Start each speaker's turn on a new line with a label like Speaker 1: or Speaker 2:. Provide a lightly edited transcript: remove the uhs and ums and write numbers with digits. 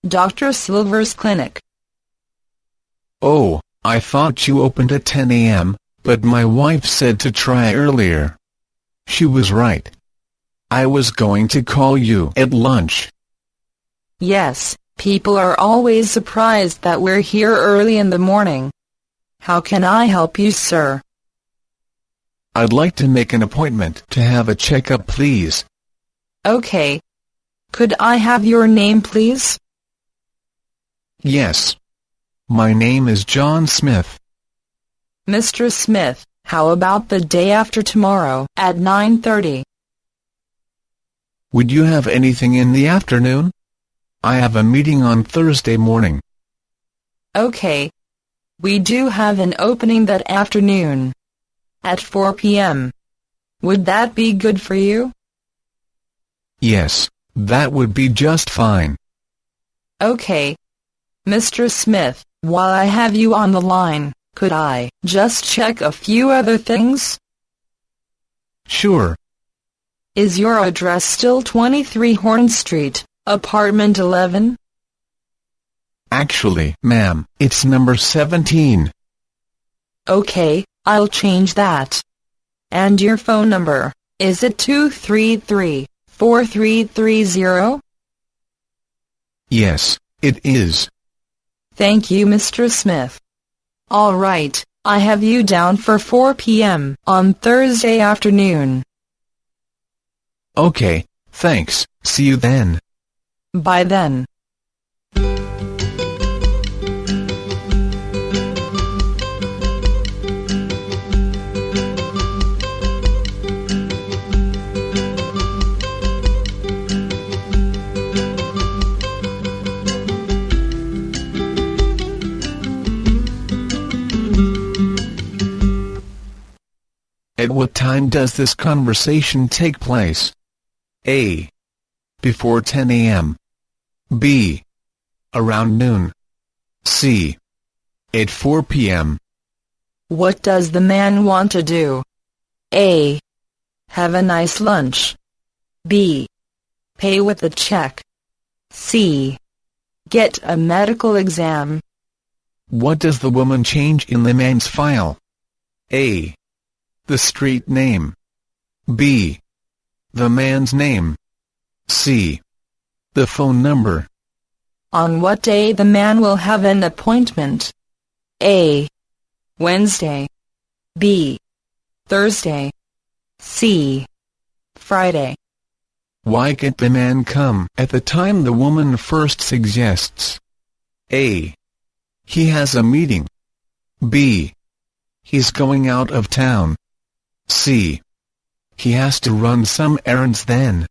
Speaker 1: Dr. Silver's clinic.
Speaker 2: Oh, I thought you opened at 10 a.m., but my wife said to try earlier. She was right. I was going to call you at lunch.
Speaker 1: Yes, people are always surprised that we're here early in the morning. How can I help you, sir?
Speaker 2: I'd like to make an appointment to have a checkup, please.
Speaker 1: Okay. Could I have your name, please?
Speaker 2: Yes. My name is John Smith.
Speaker 1: Mr. Smith, how about the day after tomorrow at 9:30?
Speaker 2: Would you have anything in the afternoon? I have a meeting on Thursday morning.
Speaker 1: Okay. We do have an opening that afternoon. At 4 p.m. Would that be good for you?
Speaker 2: Yes, that would be just fine.
Speaker 1: Okay. Mr. Smith, while I have you on the line, could I just check a few other things?
Speaker 2: Sure.
Speaker 1: Is your address still 23 Horn Street, apartment 11?
Speaker 2: Actually, ma'am, it's number 17.
Speaker 1: Okay, I'll change that. And your phone number, is it 233-4330?
Speaker 2: Yes, it is.
Speaker 1: Thank you, Mr. Smith. All right, I have you down for 4 p.m. on Thursday afternoon.
Speaker 2: Okay, thanks. See you then.
Speaker 1: Bye then.
Speaker 2: At what time does this conversation take place? A. Before 10 a.m. B. Around noon. C. At 4 p.m.
Speaker 1: What does the man want to do? A. Have a nice lunch. B. Pay with a check. C. Get a medical exam.
Speaker 2: What does the woman change in the man's file? A. The street name. B. The man's name. C. The phone number.
Speaker 1: On what day the man will have an appointment? A. Wednesday. B. Thursday. C. Friday.
Speaker 2: Why can't the man come at the time the woman first suggests? A. He has a meeting. B. He's going out of town. C. He has to run some errands then.